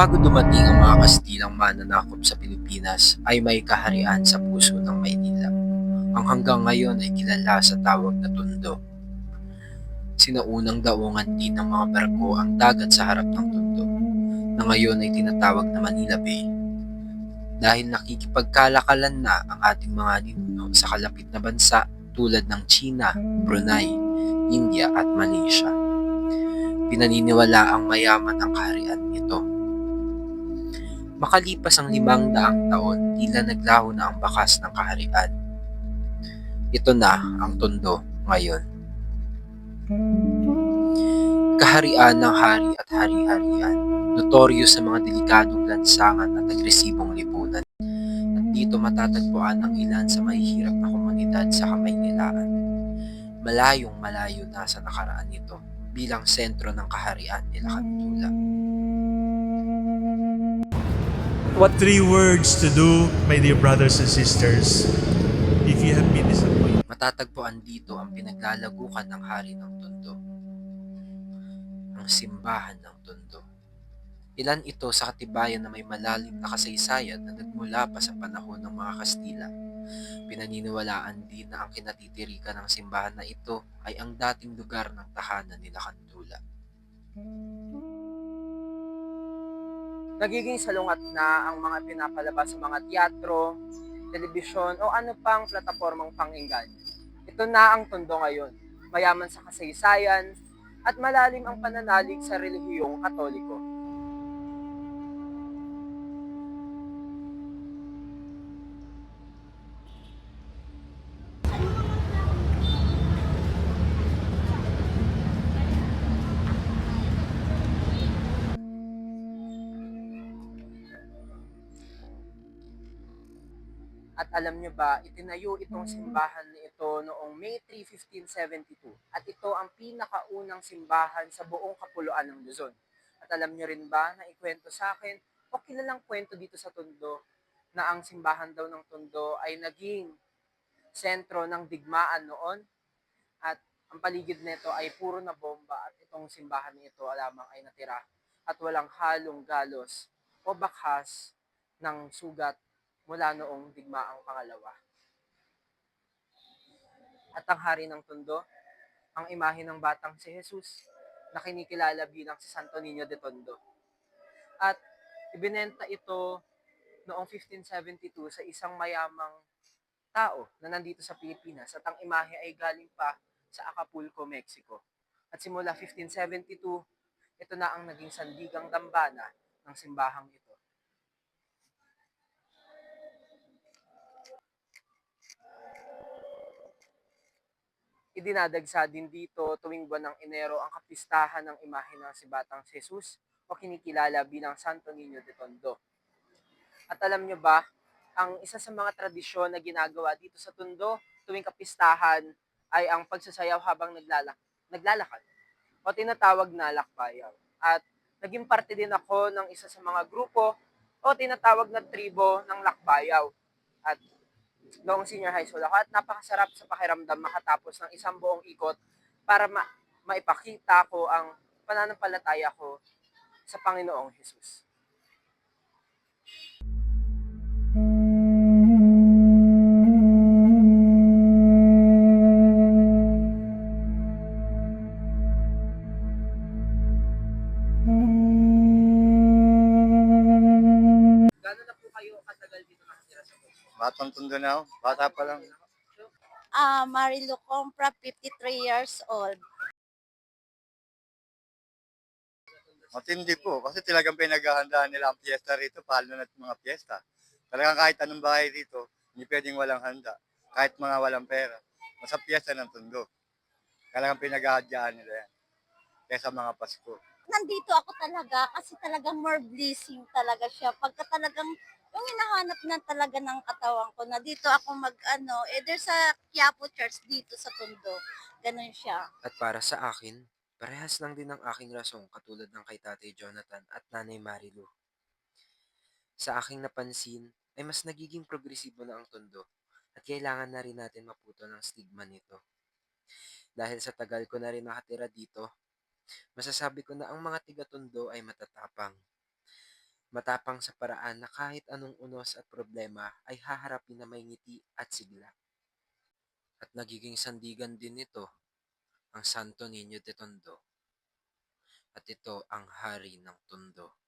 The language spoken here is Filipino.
Bago dumating ang mga Kastilang mananakop sa Pilipinas ay may kaharian sa puso ng Maynila. Ang hanggang ngayon ay kilala sa tawag na Tondo. Sinaunang daungan din ng mga barko ang dagat sa harap ng Tondo, na ngayon ay tinatawag na Manila Bay. Dahil nakikipagkalakalan na ang ating mga ninuno sa kalapit na bansa tulad ng China, Brunei, India at Malaysia. Pinaniniwala ang mayaman ang kaharian nito. Makalipas ang 500 taon, tila naglaho na ang bakas ng kaharian. Ito na ang Tondo ngayon. Kaharian ng hari at hari-harian, notoryo sa mga delikadong lansangan at agresibong lipunan. At dito matatagpuan ang ilan sa mahihirap na komunidad sa Kamaynilaan. Malayong malayo na sa nakaraan nito bilang sentro ng kaharian nila Kantula. What 3 words to do, my dear brothers and sisters, if you have been disappointed? Matatagpuan dito ang pinaglalagukan ng hari ng Tondo, ang simbahan ng Tondo. Ilan ito sa katibayan na may malalim na kasaysayan na nagmula pa sa panahon ng mga Kastila. Pinaniniwalaan din na ang kinatitirikan ng simbahan na ito ay ang dating lugar ng tahanan nila Kantula. Nagiging salungat na ang mga pinapalabas sa mga teatro, telebisyon o ano pang platapormang panginggan. Ito na ang Tondo ngayon, mayaman sa kasaysayan at malalim ang pananalig sa relihiyong Katoliko. At alam nyo ba, itinayo itong simbahan na ito noong May 3, 1572. At ito ang pinakaunang simbahan sa buong kapuluan ng Luzon. At alam nyo rin ba na ikwento sa akin o kilalang kwento dito sa Tondo na ang simbahan daw ng Tondo ay naging sentro ng digmaan noon at ang paligid nito ay puro na bomba at itong simbahan nito lamang ay natira at walang halong galos o bakas ng sugat mula noong digmaang pangalawa. At ang hari ng Tondo, ang imahe ng batang si Jesus na kinikilala bilang si Santo Niño de Tondo. At ibinenta ito noong 1572 sa isang mayamang tao na nandito sa Pilipinas at ang imahe ay galing pa sa Acapulco, Mexico. At simula 1572, ito na ang naging sandigang dambana ng simbahang ito. Idinadagsa din dito tuwing buwan ng Enero ang kapistahan ng imahe ng si Batang Jesus o kinikilala bilang Santo Niño de Tondo. At alam nyo ba, ang isa sa mga tradisyon na ginagawa dito sa Tondo tuwing kapistahan ay ang pagsasayaw habang naglalakad o tinatawag na lakbayaw. At naging parte din ako ng isa sa mga grupo o tinatawag na tribo ng lakbayaw. At noong senior high school ako at napakasarap sa pakiramdam makatapos ng isang buong ikot para maipakita ko ang pananampalataya ko sa Panginoong Jesus. Gano'n na po kayo katagal dito nakatira sa Tondo? Batang Tondo na ako. Bata pa lang. Marilu Compra, 53 years old. Matindi po kasi talagang pinaghahandaan nila ang piyesta rito, palo na mga piyesta. Talagang kahit anong bahay rito, hindi pwedeng walang handa. Kahit mga walang pera. Masa piyesta ng Tondo. Talagang pinaghahandaan nila yan. Kesa mga Pasko. Nandito ako talaga kasi talagang more blessing talaga siya. Pagka talagang yung hinahanap na talaga ng katawan ko na dito ako there's a Quiapo Church dito sa Tondo. Ganun siya. At para sa akin, parehas lang din ang aking rason katulad ng kay Tatay Jonathan at Nanay Marilu. Sa aking napansin ay mas nagiging progresibo na ang Tondo at kailangan na rin natin maputo ng stigma nito. Dahil sa tagal ko na rin nakatira dito, masasabi ko na ang mga tiga-Tondo ay matatapang. Matapang sa paraan na kahit anong unos at problema ay haharapin na may ngiti at sigla. At nagiging sandigan din nito ang Santo Niño de Tondo. At ito ang hari ng Tondo.